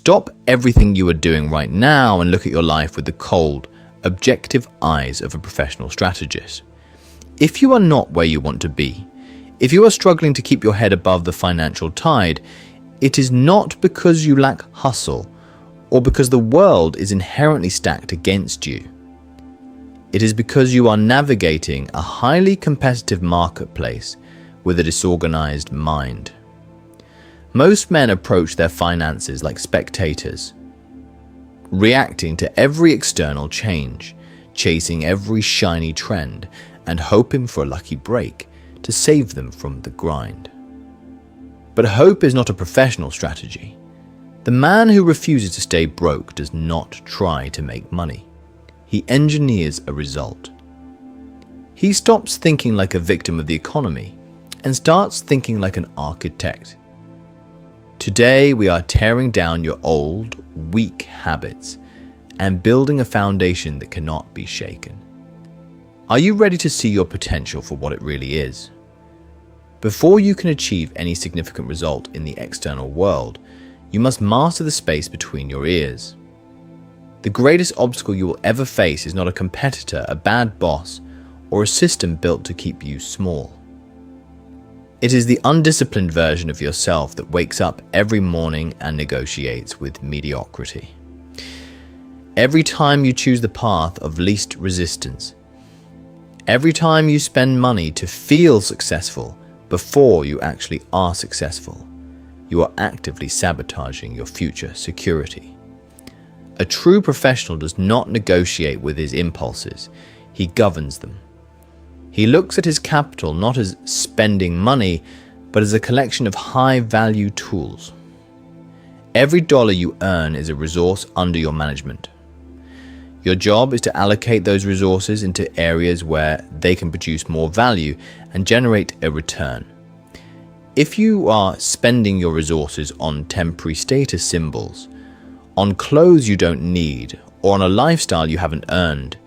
Stop everything you are doing right now and look at your life with the cold, objective eyes of a professional strategist. If you are not where you want to be, if you are struggling to keep your head above the financial tide, it is not because you lack hustle or because the world is inherently stacked against you. It is because you are navigating a highly competitive marketplace with a disorganized mind. Most men approach their finances like spectators, reacting to every external change, chasing every shiny trend, and hoping for a lucky break to save them from the grind. But hope is not a professional strategy. The man who refuses to stay broke does not try to make money. He engineers a result. He stops thinking like a victim of the economy and starts thinking like an architect. Today, we are tearing down your old, weak habits and building a foundation that cannot be shaken. Are you ready to see your potential for what it really is? Before you can achieve any significant result in the external world, you must master the space between your ears. The greatest obstacle you will ever face is not a competitor, a bad boss, or a system built to keep you small. It is the undisciplined version of yourself that wakes up every morning and negotiates with mediocrity. Every time you choose the path of least resistance, every time you spend money to feel successful before you actually are successful, you are actively sabotaging your future security. A true professional does not negotiate with his impulses, he governs them. He looks at his capital not as spending money, but as a collection of high-value tools. Every dollar you earn is a resource under your management. Your job is to allocate those resources into areas where they can produce more value and generate a return. If you are spending your resources on temporary status symbols, on clothes you don't need, or on a lifestyle you haven't earned,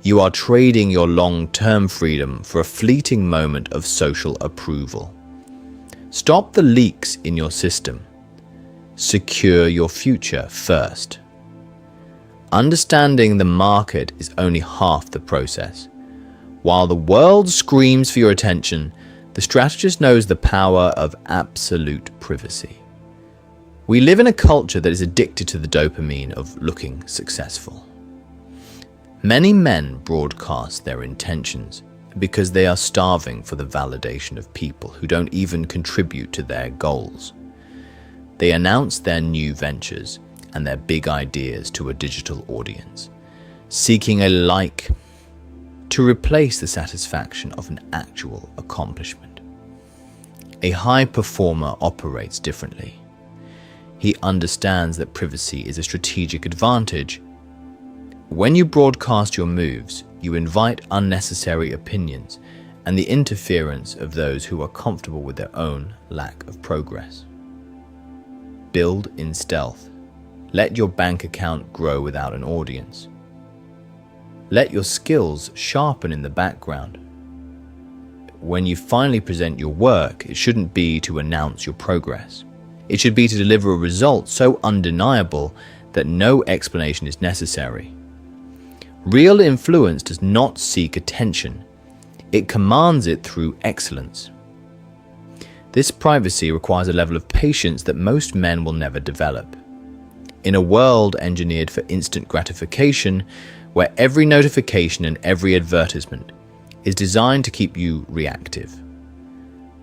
you are trading your long-term freedom for a fleeting moment of social approval. Stop the leaks in your system. Secure your future first. Understanding the market is only half the process. While the world screams for your attention, the strategist knows the power of absolute privacy. We live in a culture that is addicted to the dopamine of looking successful. Many men broadcast their intentions because they are starving for the validation of people who don't even contribute to their goals. They announce their new ventures and their big ideas to a digital audience, seeking a like to replace the satisfaction of an actual accomplishment. A high performer operates differently. He understands that privacy is a strategic advantage. When you broadcast your moves, you invite unnecessary opinions and the interference of those who are comfortable with their own lack of progress. Build in stealth. Let your bank account grow without an audience. Let your skills sharpen in the background. When you finally present your work, it shouldn't be to announce your progress. It should be to deliver a result so undeniable that no explanation is necessary. Real influence does not seek attention. It commands it through excellence. This privacy requires a level of patience that most men will never develop. In a world engineered for instant gratification, where every notification and every advertisement is designed to keep you reactive,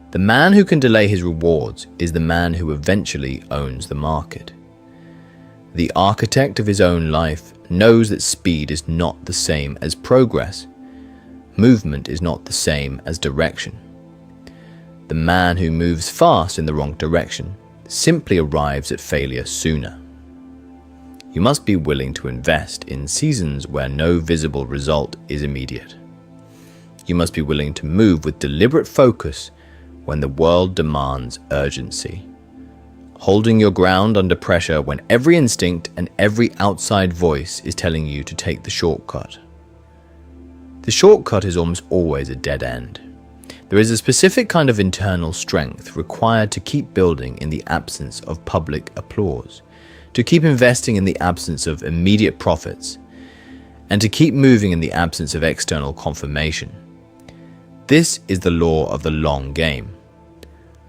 the man who can delay his rewards is the man who eventually owns the market. The architect of his own life knows that speed is not the same as progress. Movement is not the same as direction. The man who moves fast in the wrong direction simply arrives at failure sooner. You must be willing to invest in seasons where no visible result is immediate. You must be willing to move with deliberate focus when the world demands urgency. Holding your ground under pressure when every instinct and every outside voice is telling you to take the shortcut. The shortcut is almost always a dead end. There is a specific kind of internal strength required to keep building in the absence of public applause, to keep investing in the absence of immediate profits, and to keep moving in the absence of external confirmation. This is the law of the long game.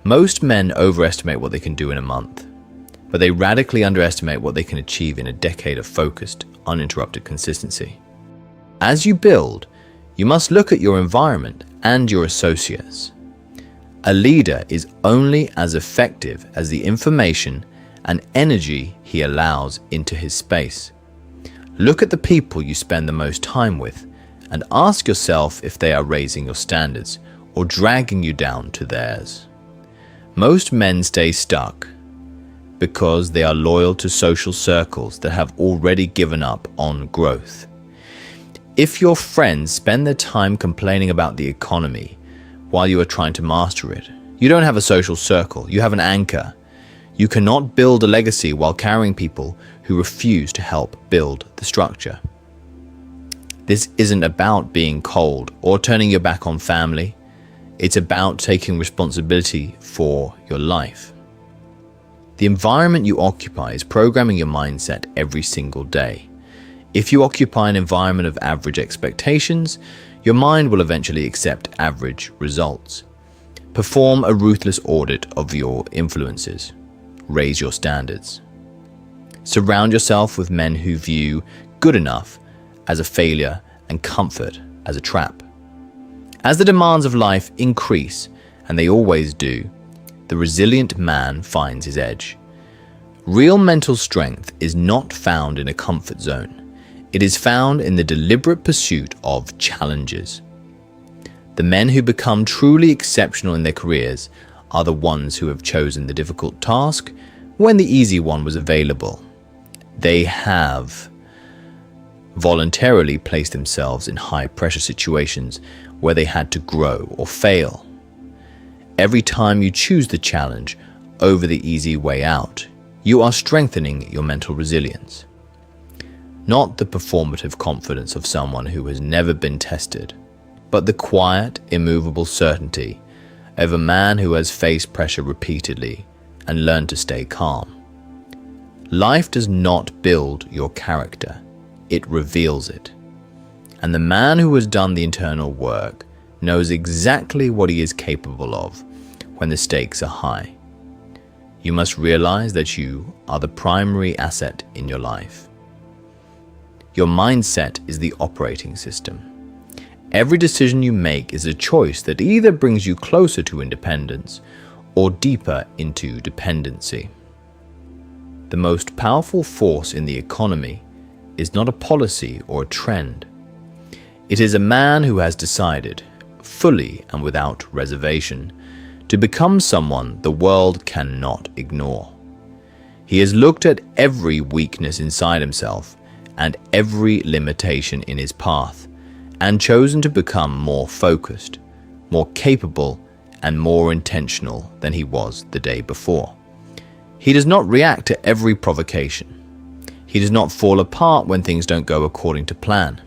Most men overestimate what they can do in a month, but they radically underestimate what they can achieve in a decade of focused, uninterrupted consistency. As you build, you must look at your environment and your associates. A leader is only as effective as the information and energy he allows into his space. Look at the people you spend the most time with and ask yourself if they are raising your standards or dragging you down to theirs. Most men stay stuck because they are loyal to social circles that have already given up on growth. If your friends spend their time complaining about the economy while you are trying to master it, you don't have a social circle, you have an anchor. You cannot build a legacy while carrying people who refuse to help build the structure. This isn't about being cold or turning your back on family. It's about taking responsibility for your life. The environment you occupy is programming your mindset every single day. If you occupy an environment of average expectations, your mind will eventually accept average results. Perform a ruthless audit of your influences. Raise your standards. Surround yourself with men who view good enough as a failure and comfort as a trap. As the demands of life increase, and they always do, the resilient man finds his edge. Real mental strength is not found in a comfort zone. It is found in the deliberate pursuit of challenges. The men who become truly exceptional in their careers are the ones who have chosen the difficult task when the easy one was available. They have voluntarily placed themselves in high-pressure situations where they had to grow or fail. Every time you choose the challenge over the easy way out, you are strengthening your mental resilience. Not the performative confidence of someone who has never been tested, but the quiet, immovable certainty of a man who has faced pressure repeatedly and learned to stay calm. Life does not build your character, it reveals it. And the man who has done the internal work knows exactly what he is capable of when the stakes are high. You must realize that you are the primary asset in your life. Your mindset is the operating system. Every decision you make is a choice that either brings you closer to independence or deeper into dependency. The most powerful force in the economy is not a policy or a trend. It is a man who has decided, fully and without reservation, to become someone the world cannot ignore. He has looked at every weakness inside himself and every limitation in his path, and chosen to become more focused, more capable, and more intentional than he was the day before. He does not react to every provocation. He does not fall apart when things don't go according to plan.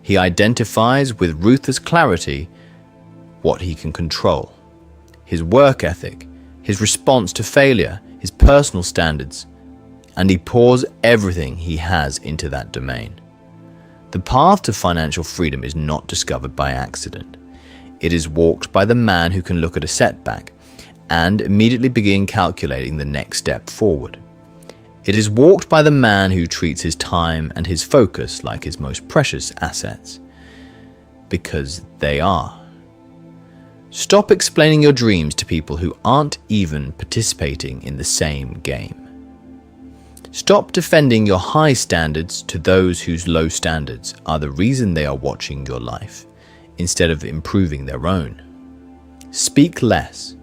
He identifies with ruthless clarity what he can control: his work ethic, his response to failure, his personal standards, and he pours everything he has into that domain. The path to financial freedom is not discovered by accident. It is walked by the man who can look at a setback and immediately begin calculating the next step forward. It is walked by the man who treats his time and his focus like his most precious assets, because they are. Stop explaining your dreams to people who aren't even participating in the same game. Stop defending your high standards to those whose low standards are the reason they are watching your life, instead of improving their own. Speak less.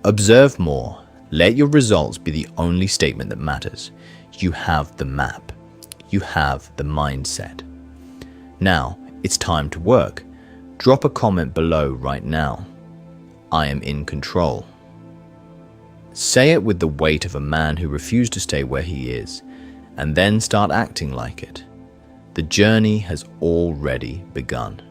Observe more. Let your results be the only statement that matters. You have the map. You have the mindset. Now, it's time to work. Drop a comment below right now. I am in control. Say it with the weight of a man who refused to stay where he is, and then start acting like it. The journey has already begun.